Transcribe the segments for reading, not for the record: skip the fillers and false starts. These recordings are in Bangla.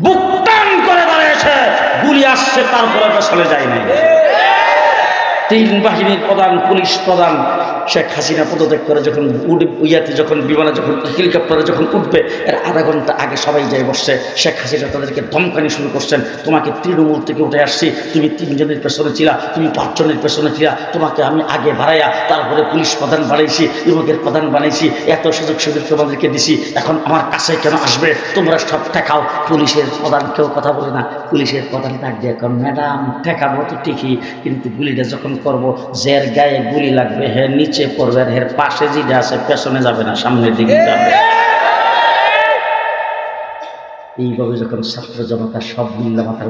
বুক টান করে দাঁড়িয়েছে, গুলি আসছে, তারপরে চলে যায় নাই। তিন বাহিনীর প্রধান, পুলিশ প্রধান শেখ হাসিনা পদত্যাগ করে যখন যখন বিমানে, যখন হেলিকপ্টারে যখন উঠবে, এর আধা ঘন্টা আগে সবাই যাই বসছে। শেখ হাসিনা তাদেরকে ধমকানি শুরু করছেন, তোমাকে তৃণমূল থেকে উঠে আসছি, তুমি 3 জনের পেছনে ছিলা, তুমি 5 জনের পেছনে ছিলা, তোমাকে আমি আগে বাড়াইয়া তারপরে পুলিশ প্রধান বানাইছি, বিভাগের প্রধান বানাইছি, এত সুযোগ সুবিধা তোমাদেরকে দিছি, এখন আমার কাছে কেন আসবে? তোমরা সব ঠেকাও। পুলিশের প্রধান কেউ কথা বলে না। পুলিশের প্রধান ডাক দিয়ে, এখন ম্যাডাম ঠেকাবো তো ঠিকই, কিন্তু গুলিটা যখন করবো, যার গায়ে গুলি লাগবে হে নিচে পড়বে, আর এর পাশে যেটা আছে পেছনে যাবে না, সামনের দিকে যাবে। এইভাবে যখন ছাত্র জনতা সব মিল্লা মাথার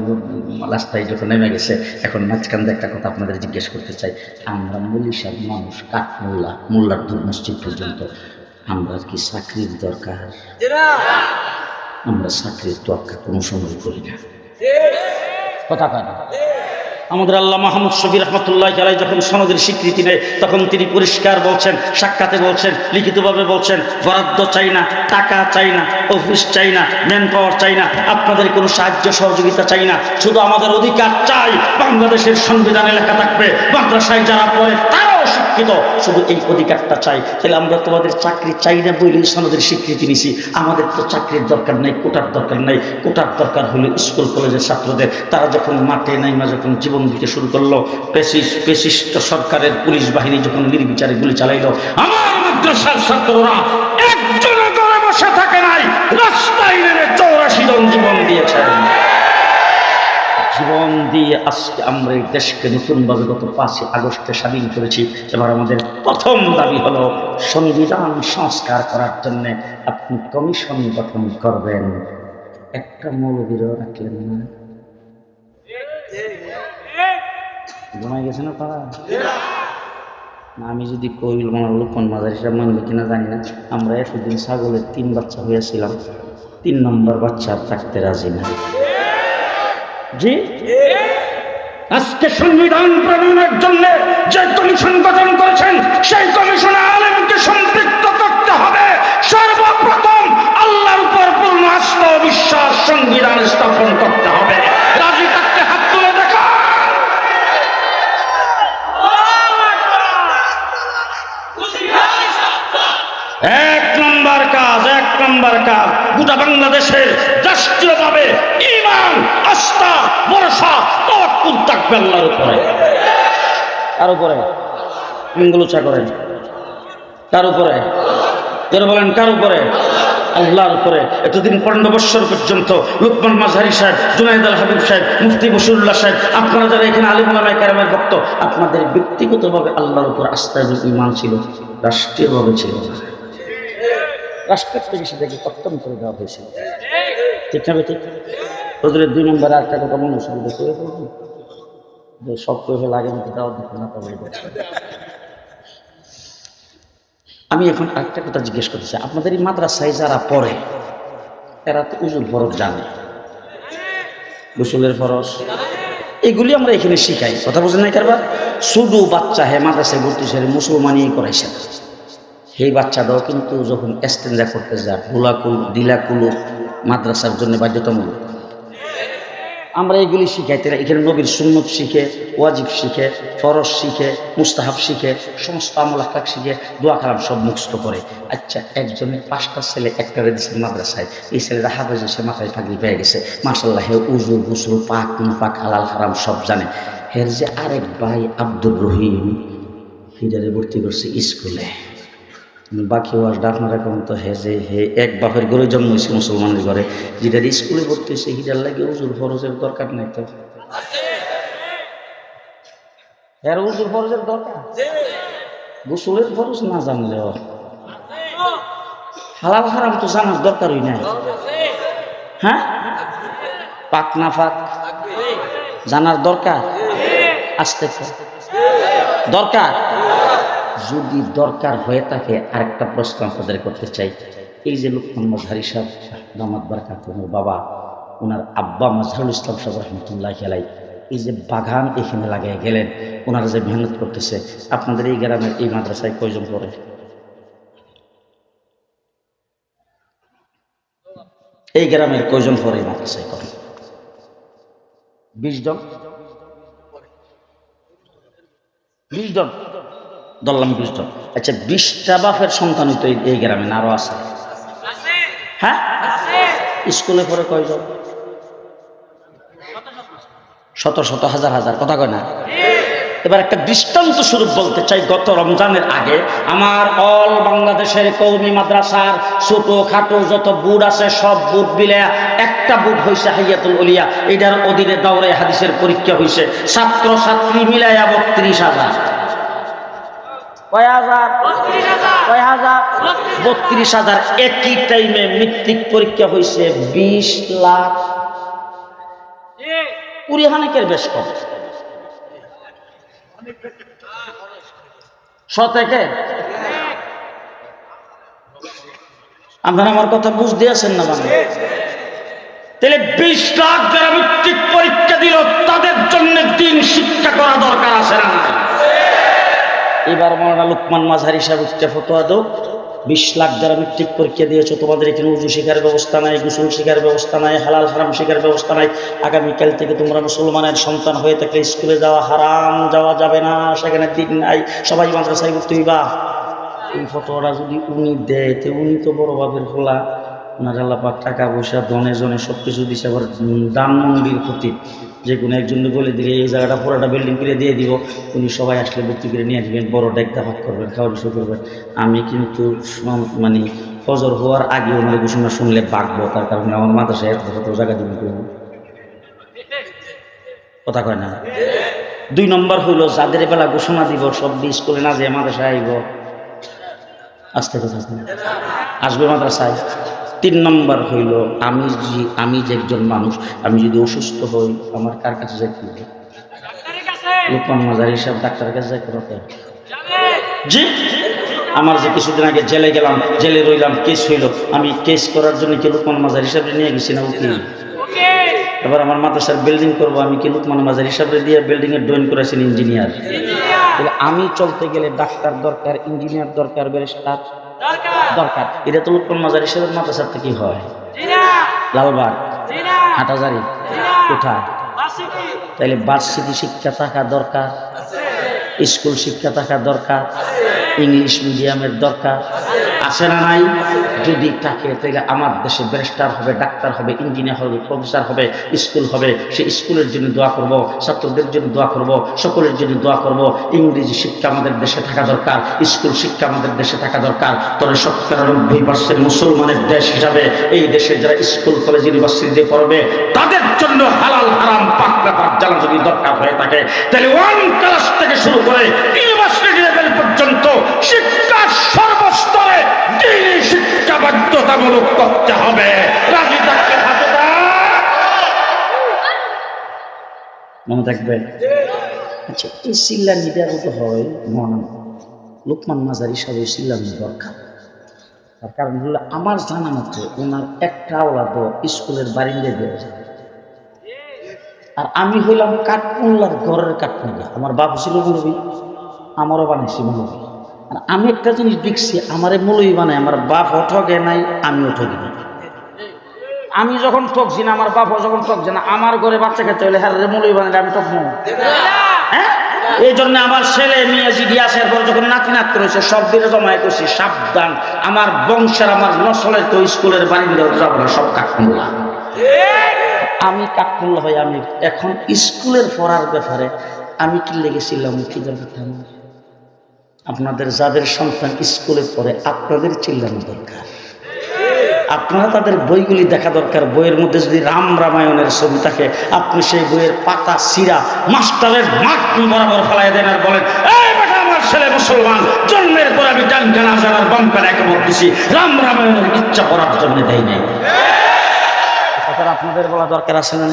রাস্তায় যখন নেমে গেছে, এখন মাঝখান দিয়ে একটা কথা আপনাদের জিজ্ঞেস করতে চাই। আমরা মলিশার মানুষ, কাঠ মোল্লা, মোল্লার দূর মসজিদ পর্যন্ত, আমরা কি চাকরির দরকার? আমরা চাকরির দরকার কোনো সময় করি না। কথা কয় না। আমাদের আল্লাহ মাহমুদ শফি রহমতুল্লাহ আলাইহি যখন সনদের স্বীকৃতি নেয়, তখন তিনি পরিষ্কার বলছেন, সাক্ষাতে বলছেন, লিখিতভাবে বলছেন, বরাদ্দ চাই না, টাকা চাই না, অফিস চাই না, ম্যান পাওয়ার চাই না, আপনাদের কোনো সাহায্য সহযোগিতা চাই না, শুধু আমাদের অধিকার চাই। বাংলাদেশের সংবিধানে লেখা থাকবে, মাদ্রাসায় যারা পড়ে তারাও শিক্ষিত, শুধু এই অধিকারটা চাই। তাহলে আমরা তোমাদের চাকরি চাই না বলেই সনদের স্বীকৃতি নিছি। আমাদের তো চাকরির দরকার নাই, কোটার দরকার নাই। কোটার দরকার হলো স্কুল কলেজের ছাত্রদের। তারা যখন মাঠে নাইমা যখন জীবন দিতে শুরু করলো, পেশিষ্ট সরকারের পুলিশ বাহিনী যখন নির্বিচারে গুলি চালাইলো, আমার মাদ্রাসার ছাত্ররা একজনে ঘরে বসে থাকে নাই, রাস্তায় নেমে 84 জন জীবন দিয়েছেন। জীবন দিয়ে আজকে আমরা এই দেশকে নতুনভাবে গত 5 আগস্টে স্বাধীন করেছি। এবার আমাদের প্রথম দাবি হলো সংবিধান সংস্কার করার জন্য আপনি কমিশন গঠন করবেন। একটা মৌলবীরও রাখলেন না। ঘুমাই গেছে না তারা? আমি যদি কইল আমার লোকমান মাজার হিসাব মানবে কিনা জানি না। আমরা এতদিন ছাগলের 3 বাচ্চা হয়েছিলাম, 3 নম্বর বাচ্চা থাকতে রাজি না। জি, আজকে সংবিধান প্রণয়নের জন্য যে কমিশন গঠন করেছেন, সেই কমিশনে আলেমকে সম্পৃক্ত করতে হবে। সর্বপ্রথম আল্লাহর উপর পূর্ণ আস্থা ও বিশ্বাস সংবিধান স্থাপন করতে হবে। রাজি থাকতে হাত তুলে দেখা। এক নম্বর কাজ গোটা বাংলাদেশের রাষ্ট্রীয়ভাবে ঈমান, আস্থা, ভরসা, তাওয়াক্কুল থাকবে আল্লাহর উপরে। কার উপরে? আঙ্গুলুচা করেন। কার উপরে? যারা বলেন কার উপরে? আল্লাহর উপরে। এতদিন 15 বছর পর্যন্ত লোকমান মাঝহারি সাহেব, জুনায়েদ আল হাবিব সাহেব, মুফতি বশিরুল্লাহ সাহেব, আপনারা যারা এখানে আলিম ওলামায়ে কেরামের ভক্ত, আপনাদের ব্যক্তিগতভাবে আল্লাহর উপর আস্থা এবং ঈমান ছিল, রাষ্ট্রীয়ভাবে ছিল না। রাষ্ট্রের থেকে সেটাকে খতম করে দেওয়া হয়েছিল। ঠিক না? ঠিক। হুজুরের 2 নম্বরে একটা কথা মনে সুবিধা করে বলবো যে সব করে লাগে নাকি দেওয়া দিতে না পারবে। আমি এখন একটা কথা জিজ্ঞেস করতে চাই, আপনাদের এই মাদ্রাসায় যারা পড়ে এরা তো উজুর ফরজ জানে, গোসলের ফরজ, এগুলি আমরা এখানে শিখাই। কথা বুঝেন না কারবার? শুধু বাচ্চা মাদ্রাসায় ভর্তি সে মুসলমানই করাইছে না। সেই বাচ্চাটাও কিন্তু যখন এস্তেঞ্জা করতে যায়, দিলাকুলু মাদ্রাসার জন্য বাধ্যতামূলক। আমরা এগুলি শিখাইতে, এখানে নবীর সুন্নত শিখে, ওয়াজিব শিখে, ফরজ শিখে, মুস্তাহাব শিখে, সমস্ত আমল আখলাক শিখে, দোয়া কালাম সব মুখস্থ করে। আচ্ছা, একজনের 5টা ছেলে একটা দিচ্ছে মাদ্রাসায়, এই ছেলেরা হাফেজ এসে মাথায় পাগড়ি পেয়ে গেছে, মাশাআল্লাহ, হে উজু গোসল পাক মুপাক হালাল হারাম সব জানে। হের যে আরেক ভাই আব্দুর রহিম, হিজারে ভর্তি করছে স্কুলে। বাকি ওয়াজটা আপনারা কেমন তো হে এক বাপের ঘরে জন্ম হয়েছে, মুসলমানের ঘরে, যেটার স্কুলে ভর্তি হয়েছে হিটার লাগে উজুর ফরজের দরকার নাই তো। এর উজুর ফরজের দরকার, গোসলের ফরজ না জানলেও হালাল হারাম তো জানার দরকারই নাই। হ্যাঁ, পাক না পাক জানার দরকার, আসতে দরকার। যদি দরকার হয়ে থাকে, আরেকটা প্রশ্ন আপনাদের করতে চাই। এই যে লোকমান মাঝহারি সাহেব দামাত বারাকাতুহু বাবা, ওনার আব্বা মাজহারুল ইসলাম সাহেব রহমতুল্লাহি আলাইহি, এই যে বাগান এখানে লাগিয়ে গেলেন, ওনারা যে মেহনত করতেছে, আপনাদের এই গ্রামের এই মাদ্রাসায় কয়জন পড়ে? এই গ্রামের কয়জন পরে মাদ্রাসায় করে? 20 জন, 20 জন ধরলাম, 20 জন। আচ্ছা, 20টা বাপের সন্তানই তো এই গ্রামে না আরো আছে? হ্যাঁ, স্কুলে পড়ে কয়জন? শত শত, হাজার হাজার, কথা কয় না? এবার একটা দৃষ্টান্ত স্বরূপ বলতে চাই। গত রমজানের আগে আমার অল বাংলাদেশের কওমি মাদ্রাসার ছোট খাটো যত বুট আছে সব বুট মিলে একটা বুট হয়েছে হাইয়াতুল উলিয়া। এটার অধীনে দাওরে হাদিসের পরীক্ষা হয়েছে, ছাত্র ছাত্রী মিলাইয়া 32,000। কয় হাজার? 32,000। একই টাইমে মৃত্তিক পরীক্ষা হয়েছে 20 লাখ। কুড়িহানেকের বেশ কম। শতেকে? আপনারা আমার কথা বুঝতে আছেন না? মানে তাহলে 20 লাখ যারা মৃত্তিক পরীক্ষা দিল তাদের জন্য দিন শিক্ষা করা দরকার আছে না? এবার মাওলানা লোকমান মাঝহারি সাহেব উচ্চ ফতোয়া দাও, 20 লাখ যারা মেট্রিক পরীক্ষা দিয়েছো তোমাদের এখানে উজু শিখার ব্যবস্থা নাই, গোসল শিখার ব্যবস্থা নাই, হালাল হারাম শিখার ব্যবস্থা নাই। আগামীকাল থেকে তোমরা মুসলমানের সন্তান হয়ে থাকলে স্কুলে যাওয়া হারাম, যাওয়া যাবে না, সেখানে দিন নাই, সবাই মাদ্রাসায় ভর্তি হইবা। এই ফতোয়াটা যদি উনি দেয় তো উনি তো বড় বাপের খোলা, ওনার আল্লাহ পাক টাকা পয়সা ধনে জনে সব কিছু দিচ্ছে, আবার দান মন্দির প্রতি যে কোনো একজনকে বলে দিলে এই জায়গাটা পুরোটা বিল্ডিং করে দিয়ে দিব, উনি সবাই আসলে ভর্তি করে নিয়ে আসবেন, বড় ডেকটা ভাগ করবেন, খাওয়া শুরু করবেন। আমি কিন্তু মানে ফজর হওয়ার আগে ওনার ঘোষণা শুনলে বাঁকবো, তার কারণে আমার মাদ্রাসায় এত জায়গা দিবেন করব, কথা কয় না? 2 নম্বর হইল যাদের বেলা ঘোষণা দিব সব স্কুলে না যেয়ে মাদ্রাসায় আইব, আসতে কথা আসবে মাদ্রাসায়। 3 নম্বর হইল আমি যে একজন মানুষ, আমি যদি অসুস্থ হই আমার কার কাছে যাইতে হবে? লোকমান মাঝহারি সাহেব ডাক্তারের কাছে যাইতে হবে। জি, আমার যে কিছুদিন আগে জেলে গেলাম, জেলে রইলাম, কেস হইল, আমি কেস করার জন্য কি লোকমান মাঝহারি সাহেব নিয়ে গেছি না উকিল? এবার আমার মাদ্রাসার বিল্ডিং করবো, আমি কি লোকমান মাঝহারি সাহেব দিয়ে বিল্ডিং এর ড্রয়িং করেছেন ইঞ্জিনিয়ার? তাহলে আমি চলতে গেলে ডাক্তার দরকার, ইঞ্জিনিয়ার দরকার, ব্যারিস্টার দরকার। এটা তো লোকমান মাঝহারি সাহেবের মাদ্রাসার থেকে হয়। লালবাগ, হাটাজারি, কোথায়? তাইলে ভার্সিটি শিক্ষা থাকা দরকার, স্কুল শিক্ষা থাকা দরকার, ইংলিশ মিডিয়ামের দরকার আছে না নাই? যদি থাকে তাহলে আমার দেশে ব্যারিস্টার হবে, ডাক্তার হবে, ইঞ্জিনিয়ার হবে, প্রফেসর হবে, স্কুল হবে। সেই স্কুলের জন্য দোয়া করব, ছাত্রদের জন্য দোয়া করব, সকলের জন্য দোয়া করব। ইংরেজি শিক্ষা আমাদের দেশে থাকা দরকার, স্কুল শিক্ষা আমাদের দেশে থাকা দরকার। তবে 97% মুসলমানের দেশ হিসাবে এই দেশে যারা স্কুল কলেজ ইউনিভার্সিটিতে পড়বে তাদের জন্য হালাল হারাম পাক ব্যাপার জানা যদি দরকার হয়ে থাকে, তাহলে 1 ক্লাস থেকে শুরু করে ইউনিভার্সিটি লেভেল পর্যন্ত শিক্ষার সর্বস্তরে দ্বীনি শিক্ষা বাধ্যতামূলক করতে হবে। রাজি থাকলে হাতে মনে থাকবে। আচ্ছা, এই চিল্লানি দেওয়ার মতো হয় মনে লোকমান মাঝহারি সাহেব চিল্লানি দরকার। তার কারণ হলো আমার জানা মতো ওনার একটা ওলাদ স্কুলের বারিন্দে দেওয়া যায়। আর আমি হইলাম কাঠমোল্লার ঘরের কাঠমোল্লা, আমার বাপ ছিল মৌলবী, আমারও বানাইছি মৌলবী। আর আমি একটা জিনিস দেখছি, আমারে মৌলবী বানায়, আমার বাপও ঠকে নাই, আমিও ঠকি না। আমি যখন ঠকছি না, আমার বাপও যখন ঠকছে না, আমার ঘরে বাচ্চা খেতে হলে হ্যাঁ মৌলবী বানাইলে আমি ঠকবো। হ্যাঁ, এই জন্য আমার ছেলে মেয়ে জিজ্ঞাসার পর যখন নাতি নাতি রয়েছে সব দিনে জমায় করছি, সাবধান আমার বংশের আমার নসলের তো স্কুলের বাড়িতে যাবো না, সব কাঠমোল্লা। আমি কাঠমোল্লা হয়ে আমি এখন স্কুলের পড়ার ব্যাপারে আমি কি লেগেছিলাম, কি দরকার? আপনাদের যাদের সন্তান স্কুলে পড়ে আপনাদের চিল্লানো দরকার, আপনারা তাদের বইগুলি দেখা দরকার। বইয়ের মধ্যে যদি রামায়ণের ছবি থাকে আপনি সেই বইয়ের পাতা সিরা মাস্টারের মাঠ বরাবর ফেলাই দেন আর বলেন, এই বেটা আমার ছেলে মুসলমান, জন্মের পর আমি ডান কানা জানার বাম কানা একমত দিছি, রামায়ণের ইচ্ছা পড়ার জন্য দেয় নাই। আপনাদের বলা দরকার আছে না?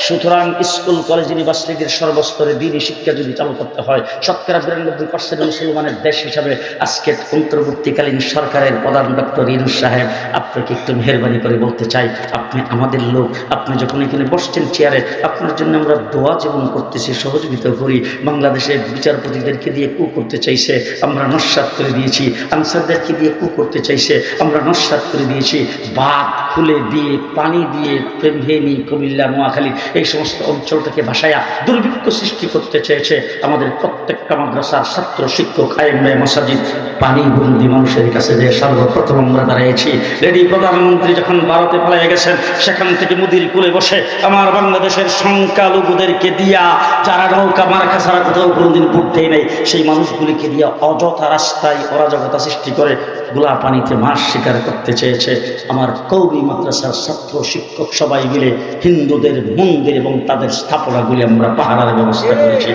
সুতরাং স্কুল কলেজ ইউনিভার্সিটির সর্বস্তরে দ্বীনি শিক্ষা যদি চালু করতে হয়, শতকরা 92% মুসলমানের দেশ হিসাবে আজকের অন্তর্বর্তীকালীন সরকারের প্রধান ডক্টর ইউনূস সাহেব, আপনাকে একটু মেহরবানি করে বলতে চাই, আপনি আমাদের লোক, আপনি যখন এখানে বসছেন চেয়ারে, আপনার জন্য আমরা দোয়া জীবন করতেছি, সহযোগিতা করি। বাংলাদেশের বিচারপতিদেরকে দিয়ে কু করতে চাইছে, আমরা নস্যাৎ করে দিয়েছি। আনসারদেরকে দিয়ে কু করতে চাইছে, আমরা নস্যাৎ করে দিয়েছি। বাঁধ খুলে দিয়ে, পানি দিয়ে, ফেনী, কুমিল্লা, নোয়াখালী এই সমস্ত অঞ্চলটাকে ভাসায়া দুর্ভিক্ষ সৃষ্টি করতে চেয়েছে। আমাদের প্রত্যেকটা মাদ্রাসার ছাত্র, শিক্ষক, আইম্মায়ে মাসাজিদ পানিবন্দী মানুষের কাছে যে সর্বপ্রথম আমরা দাঁড়িয়েছি। লেডি প্রধানমন্ত্রী যখন ভারতে পালিয়ে গেছেন, সেখান থেকে মুদির কুলে বসে আমার বাংলাদেশের সংখ্যালঘুদেরকে দিয়া, যারা নৌকা মার্কা ছাড়া কোথাও কোনোদিন ঘুরতেই নেই, সেই মানুষগুলিকে দিয়া অযথা রাস্তায় অরাজকতা সৃষ্টি করে গোলা পানিতে মাছ শিকার করতে চেয়েছে। আমার কওমি মাদ্রাসার ছাত্র, শিক্ষক সবাই মিলে হিন্দুদের মন্দির এবং তাদের স্থাপনাগুলি আমরা পাহারার ব্যবস্থা করেছি।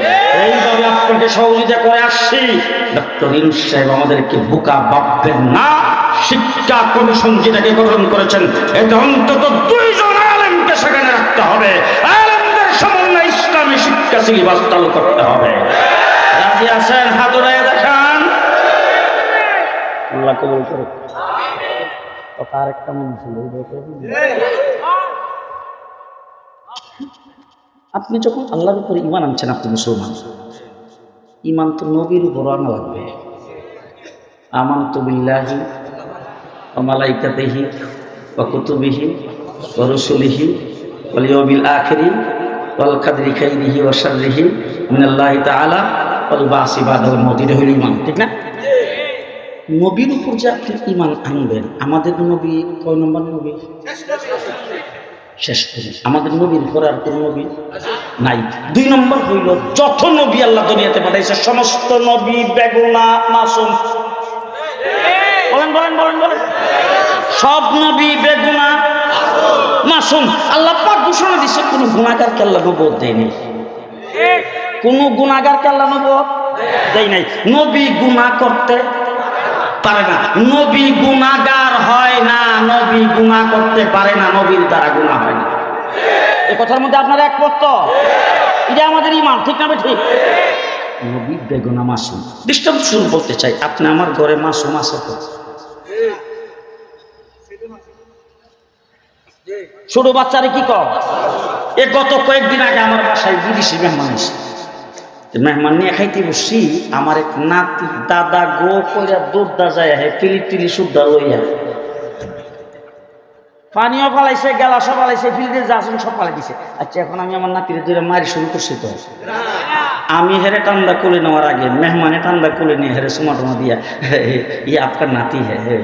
এইভাবে আপনাকে সহযোগিতা করে আসছি। ডক্টর ইউনূস সাহেব আমাদেরকে বোকা ভাববেন না। শিক্ষা কমিশন যেটাকে গঠন করেছেন, এতে অন্তত 2 জন আলেমকে সেখানে রাখতে হবে। আলেমদের সমন্বয়ে ইসলামী শিক্ষা সিলেবাস চালু করতে হবে। রাজি আছেন? হাত উঠাইয়া দেখান। আল্লাহ কবুল করুক। কথা আরেকটা মনে ছিল, আপনি যখন আল্লাহর উপরে ঈমান আনছেন, আপনি মুসলমান। ঈমান তো নবীর উপর আনা লাগবে। আমানতু বিল্লাহি ওয়া মালাইকাতিহি ওয়া কুতুবিহি ওয়া রুসুলিহি ওয়াল ইয়াউমিল আখিরি ওয়াল কদরি খাইরিহি ওয়া শাররিহি মিনাল্লাহি তাআলা ওয়াল বাসি বাদাল মউত। এটা হলো ঈমান, ঠিক না? নবীর উপর যে আপনি ঈমান আনবেন, আমাদের নবী কয় নম্বর নবী? শেষ করি। আমাদের নবীর পরে আর কোনো নবী নাই। 2 নম্বর হইল, যত নবী আল্লাহ দুনিয়াতে পাঠাইছে সমস্ত নবী বেগুনা মাসুম। বলেন বলেন বলেন বলেন, সব নবী বেগুনা মাসুম। আল্লাহ পাক ঘোষণা দিচ্ছে, কোন গুনাহগারকে আল্লাহ নবুয়ত দেয়নি, কোন গুনাহগারকে আল্লাহ নবুয়ত দেয় নাই। নবী গুনাহ করতে পারে না, নবী গুনাহগার হয় না, নবী গুনাহ করতে পারে না, নবীর দ্বারা গুনাহ হয় না। এই কথার মধ্যে আপনারা একমত তো? এটা আমাদের ঈমান, ঠিক না ঠিক? নবী বেগুনা মাসুম। দৃষ্টান্তস্বরূপ বলতে চাই, আপনি আমার ঘরে মাসুম আছে তো? ছোট বাচ্চারে কি কর? এ গত কয়েকদিন আগে আমার বাসায় বিদেশি মেহমান এসে, মেহমান নিয়ে খাইতে বসছি, আমার এক নাতি দাদা গো কইরা দৌড়া যায়, হে পিলি সুদ্ধা লইয়া পানিও ফালাইছে, গেলাসও ফালাইছে, ফিল্ডে যা আসুন সব ফালাই দিছে। আচ্ছা, এখন আমি আমার নাতিরে ধরে মারি শুরু করছি তো, আমি হেরে টান্দা কোলে নেওয়ার আগে মেহমানে টান্দা কোলে নিয়ে হেরে সুমা টুমা দিয়া, ইয়ে আপনার নাতি হ্যাঁ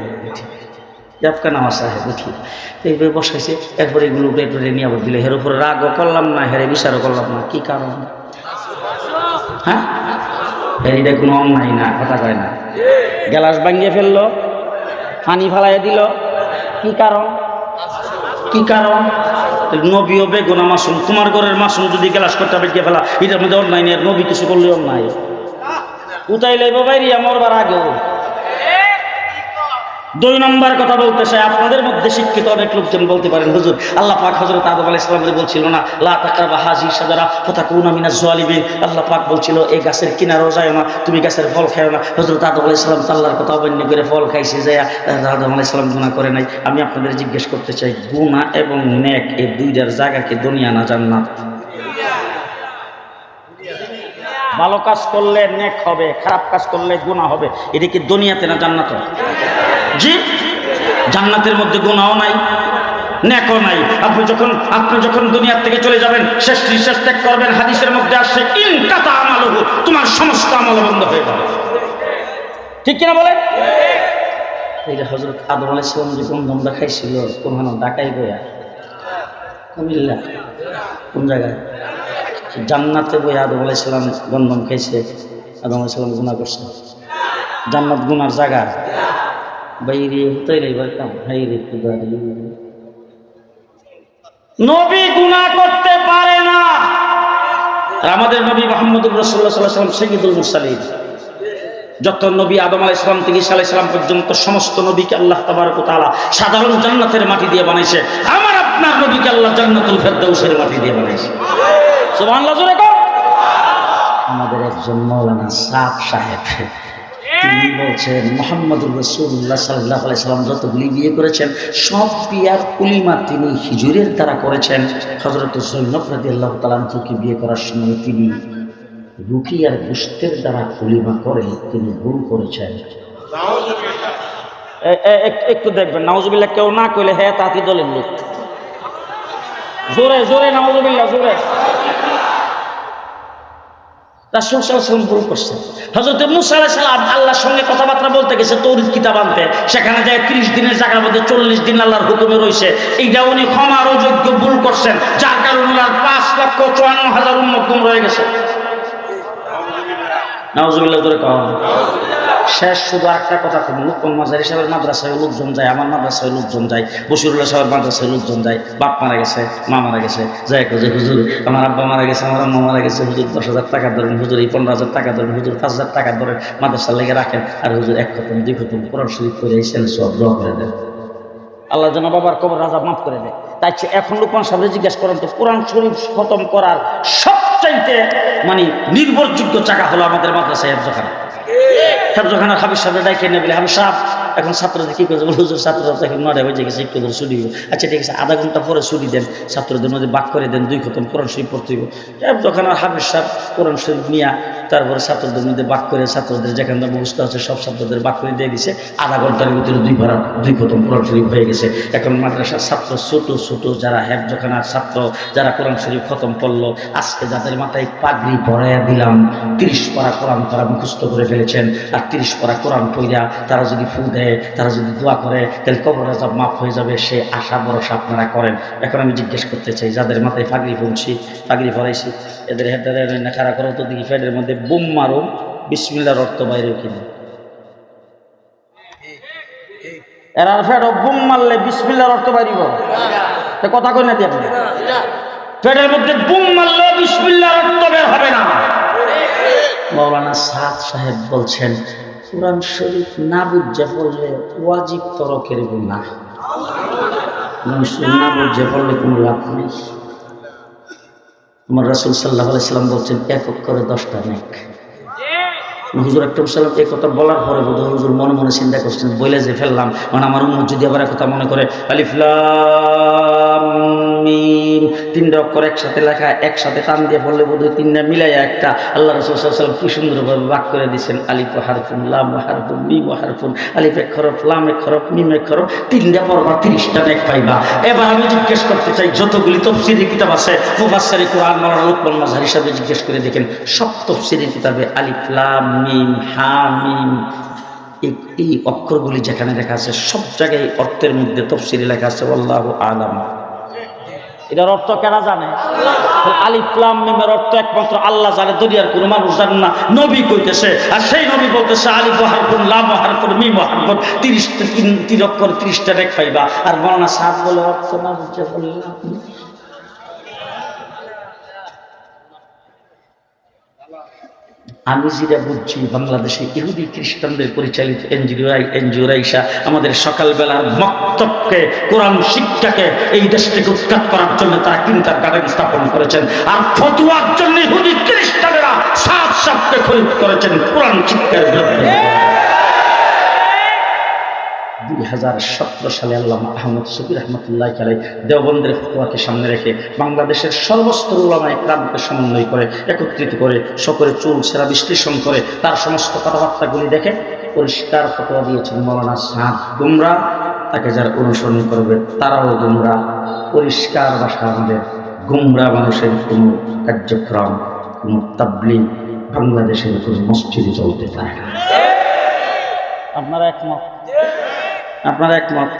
आपका नाम आशा है उठिए। तो ये बसाইছে, এরপরে এগুলো পেটে নিয়ে আবার দিলে, হের উপরে রাগও করলাম না, হেরে বিচারও করলাম না। কি কারণ? হ্যাঁ, এটা কোনো অন্যায় না, কথা কয় না। গ্লাস ভাঙিয়ে ফেললো, পানি ফালাইয়া দিল, কি কারণ? কি কারণ? নবীও বেগুনা মাসুম। তোমার ঘরের মাসুম যদি গ্লাস করতে ভেঙে ফেলা, এটার মধ্যে অন্যায় নেই। নবী কিছু করলে অন্যায়, উঠাই লইব বাইরে মরবার আগেও। 2 নম্বর কথা বলতে চাই, আপনাদের মধ্যে শিক্ষিত অনেক লোকজন বলতে পারেন, হুজুর আল্লাহ পাক হযরত আদম আলাইহিস সালামকে বলছিল না, লা তাকরাবা হাযিহি শাজারা ফাতাকুনা মিনাজ জালিমিন। আল্লাহ পাক বলছিল, এই গাছের কিনারেও যাও না, তুমি গাছের ফল খাও না। হযরত আদম আলাইহিস সালাম আল্লাহর কথা অমান্য করে ফল খাইছে, যায় আদম আলাইহিস সালাম গুনাহ করে নাই। আমি আপনাদের জিজ্ঞেস করতে চাই, গুনাহ এবং নেক এই দুইটার জায়গা কি দুনিয়া না জান্নাত? ভালো কাজ করলে নেক হবে, খারাপ কাজ করলে গুনাহ হবে। এটা কি দুনিয়াতে না জান্নাতে? জি, জান্নাতের মধ্যে গুনাহও নাই, নেকও নাই। আপনি যখন দুনিয়ার থেকে চলে যাবেন, শেষ নিঃশ্বাস ত্যাগ করবেন, হাদিসের মধ্যে আসছে ইনকাতা আমালুহু, তোমার সমস্ত আমল বন্ধ হয়ে যাবে। ঠিক কিনা বলেন? এই যে হযরত আদম আলাইহিস সালাম যে গন্ধম দেখাইছিল, কোন ঢাকায় বইয়া, কুমিল্লা, কোন জায়গায়? জান্নাতে বই আদম আলাইহিস সালাম গন্ধম খাইছে, আদম আলাইহিস সালাম গুনাহ করছে। জান্নাত গুনার জায়গা বাইরে হতে এবার কাম হাইরে খুদারি। নবী গুনাহ করতে পারে না। আর আমাদের নবী মুহাম্মদুর রাসূলুল্লাহ সাল্লাল্লাহু আলাইহি ওয়াসাল্লাম সাইয়্যিদুল মুরসালিন। যত নবী আদম আলাইহিস সালাম থেকে ঈসা আলাইহিস সালাম পর্যন্ত সমস্ত নবীকে আল্লাহ তাবারক ওয়া তাআলা সাধারণ জান্নাতের মাটি দিয়ে বানাইছে। আমার আপনার নবীকে আল্লাহ জান্নাতুল ফেরদাউসের মাটি দিয়ে বানাইছে। সুবহানাল্লাহ জোরে কও। আমাদের একজন মাওলানা সাদ সাহেব তিনি বলছেন মুহাম্মদুর রাসূলুল্লাহ সাল্লাল্লাহু আলাইহি সাল্লাম যতগুলি বিয়ে করেছেন সব বিয়ার কুলিমা তিনি হিজুরের দ্বারা করেছেন। হযরত জৈনব রাদিয়াল্লাহু তাআলা আনহুকে বিয়ে করার সময় তিনি রুকিয়ার গোশতের দ্বারা কুলিমা করে তিনি ভুল করেছেন। একটু দেখবেন নাউজুবিল্লাহ কেউ না কইলে হ্যাঁ তাতি দলের লোক। জোরে জোরে নাউজুবিল্লাহ জোরে। রাসূল সাল্লাল্লাহু আলাইহি ওয়াসাল্লাম ভুল করছেন। হযরত মুসা আলাইহিস সালাম আল্লাহর সঙ্গে কথাবার্তা বলতে গেছে তৌরাত কিতাব আনতে, সেখানে যায় 30 দিনের জায়গার মধ্যে 40 দিন আল্লাহর হুকুমে রইছে। এইটা উনি ক্ষমার অযোগ্য ভুল করছেন, যার কারণে আল্লাহর 5,54,000 উম্মত গুম রয়ে গেছে। নাউজুবিল্লাহ জোরে কও। শেষ শুধু একটা কথা কম, লুকমান মাজারি সাহেবের মাদ্রাসায় লোকজন যায়, আমার মাদ্রাসায় লোকজন যায়, বশিরুল্লাহ সাহেবের মাদ্রাসায় লোকজন যায়। বাপ মারা গেছে, মা মারা গেছে, যাই যে হুজুর আমার আব্বা মারা গেছে, আমার আম্মা মারা গেছে, হুজুর 10,000 টাকা ধরেন, হুজুর এই 15,000 টাকা ধরেন, হুজুর 5,000 টাকা ধরেন, মাদ্রাসার লেগে রাখেন, আর হুজুর 1 খতম 2 খতম কোরআন শরীফ করে এসেছেন, সব দোয়া করে দেন আল্লাহ যেন বাবার কবর আযাব মাফ করে দেয়। তাই এখন লুকমান সাহেব জিজ্ঞেস করেন তো কোরআন শরীফ খতম করার সবচাইতে মানে নির্ভরযোগ্য জায়গা হলো আমাদের মাদ্রাসায় হেফজখানা। হেফজখানার হাবিব সাহেব ডাইকে নিয়ে বলে হাবিব সাহেব এখন ছাত্রদের কী করেছে, হুজুর ছাত্ররা তো এখন 9টা বেজে গেছে, একটু ধরে ছুটি। আচ্ছা ঠিক আছে, আধা ঘন্টা পরে ছুটি দেন, ছাত্রদের মধ্যে বাক করে দেন, 2 খতম কোরআন শরীফ পড়তে হইব। হেফজখানার হাবিব সাহেব কোরআন শরীফ নিয়ে তারপরে ছাত্রদের মধ্যে বাক করে ছাত্রদের যেখানে মুখস্থ আছে সব ছাত্রদের বাক করে দিয়ে দিছে। আধা ঘন্টার ভিতরে 2 খতম কোরআন শরীফ হয়ে গেছে। এখন মাদ্রাসার ছাত্র ছোট ছোট যারা হেফজখানার ছাত্র যারা কোরআন শরীফ খতম করলো, আজকে যাদের মাথায় পাগড়ি পরাইয়া দিলাম, 30 পারা কোরআন তারা মুখস্থ করে ফেলেছেন। আর 30 পারা কোরআন পড়িয়া তারা যদি ফু দেয়, তারা যদি দোয়া করে, তাহলে কবর আযাব মাফ হয়ে যাবে, সে আশা ভরসা আপনারা করেন। এখন আমি জিজ্ঞেস করতে চাই যাদের মাথায় পাগড়ি পরাইছি এদের হেদারে না খাড়া করো তো দেখি ফ্যানের মধ্যে বুম মারো, বিসমিল্লাহর অর্থ বাইরেও কিনা এরা ফেড বুম মারলে বিসমিল্লাহর অর্থ বাইরিব কথা কই না দিয়ে ফেডের মধ্যে বুম মারলে বিসমিল্লাহর অর্থ বের হবে না। মাওলানা সাদ সাহেব বলছেন কোরআন শরীফ না বুঝে পড়লে ওয়াজিব তরকের গুনাহ, না বুঝে পড়লে কোনো লাভ নেই। আমার রাসূল সাল্লাল্লাহু আলাইহি সাল্লাম বলছেন 1 করে 10টা নেক। হুজুর একটা সাল্লাম এই কথা বলার পরে বোধহয় হুজুর মনে মনে চিন্তা করছেন বলে যে ফেললাম, মানে আমার উম্মত যদি আবার কথা মনে করে আলিফ লাম মিম 3 অক্ষর একসাথে লেখা, একসাথে টান দিয়ে পড়লে বোধহয় 3টা মিলাইয়া একটা আল্লাহ রাসূল সাল্লাল্লাহু আলাইহি সাল্লাম কি সুন্দরভাবে ভাগ করে দিয়েছেন। আলিফ হারফুন, লাম হারফুন, মিম হারফুন, আলিফ 1 হরফ, লাম 1 হরফ, মিম 1 হরফ, 3টা পড়বা 30টা নেক পাইবা। এবার আমি জিজ্ঞেস করতে চাই যতগুলি তাফসীরি কিতাব আছে মুফাসসিরে কোরআন মাওলানা লুকমান মাযহারি সাহেব জিজ্ঞেস করে দেখেন সব তাফসীরি কিতাবে আলিফ লাম মিম হা মিম এই অক্ষরগুলি যেখানে লেখা আছে সব জায়গায় অর্থের মধ্যে তাফসীরে লেখা আছে আল্লাহু আলাম। এটার অর্থ কেনা জানে? আলিফ লাম মিমের অর্থ একমাত্র আল্লাহ জানে, দুনিয়ার কোনো মানুষ জানে না। নবী কইতেছে আর সেই নবী বলতেছে আলিফ হারফুন লাম হারফুন মিম হারফুন 3 অক্ষর 30টা নেক পাইবা। আর মাওলানা সাহেব বলে অর্থ না বুঝে বললাম। আমি যেটা বুঝছি বাংলাদেশে ইহুদি খ্রিস্টানদের পরিচালিত এনজিওরা ইসা আমাদের সকালবেলার মক্তবকে কোরআন শিক্ষাকে এই দেশ থেকে উৎখাত করার জন্য তারা কিন্তার গার্ডেন স্থাপন করেছেন। আর ফতুয়ার জন্য ইহুদি খ্রিস্টানেরা সাথে খরিদ করেছেন কোরআন শিক্ষার বিরুদ্ধে। 2017 সালে আল্লামা আহমদ শফি রহমতুল্লাহ আলাইহি দেওবন্দের ফতোয়াকে সামনে রেখে বাংলাদেশের সর্বস্তর উলামায়ে কেরামকে সমন্বয় করে একত্রিত করে সকলে চুল সেরা বিশ্লেষণ করে তার সমস্ত কথাবার্তাগুলি দেখে পরিষ্কার ফতোয়া দিয়েছেন মাওলানা সাদ গুমরা, তাকে যারা অনুসরণ করবে তারাও গুমরা। পরিষ্কার ভাষা আমাদের গুমরা মানুষের কোনো কার্যক্রম কোনো তাবলীগ বাংলাদেশের কোনো মসজিদে চলতে পারে না। আপনারা একমত? আপনারা একমত?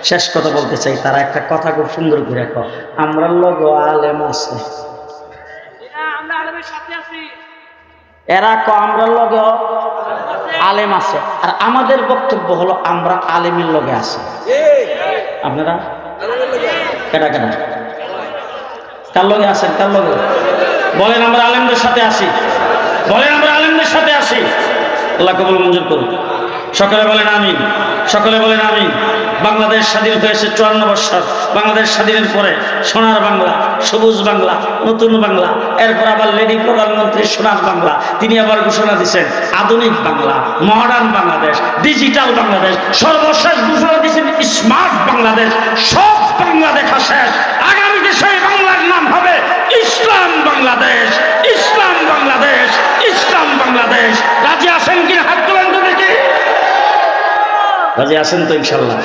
শেষ কথা বলতে চাই, তারা একটা কথা খুব সুন্দর করে রাখো, আমরা লোক আলেম আছে, এরা আমরা লগে আলেম আছে, আর আমাদের বক্তব্য হলো আমরা আলেমের লগে আছি। আপনারা কেটা কেটা কার লগে আছেন? কার লগে বলেন? আমরা আলেমদের সাথে আছি, বলেন আমরা আলেমদের সাথে আছি। আল্লাহ কবুল মঞ্জুর করুন। সকলে বলেন আমিন, সকলে বলেন আমিন। বাংলাদেশ স্বাধীন হয়েছে 54 বছর। বাংলাদেশ স্বাধীনের পরে সোনার বাংলা, সবুজ বাংলা, নতুন বাংলা, এরপর আবার লেডি প্রধানমন্ত্রী সোনার বাংলা, তিনি আবার ঘোষণা দিচ্ছেন আধুনিক বাংলা, মডার্ন বাংলাদেশ, ডিজিটাল বাংলাদেশ, সর্বশেষ ঘোষণা দিচ্ছেন স্মার্ট বাংলাদেশ। সব বাংলা দেখা শেষ, আগামীতে সেই বাংলার নাম হবে ইসলাম বাংলাদেশ, ইসলাম বাংলাদেশ, ইসলাম বাংলাদেশ। রাজি আছেন কিনা হাত তুলেন তো দেখি। রাজি আছেন তো ইনশাল্লাহ?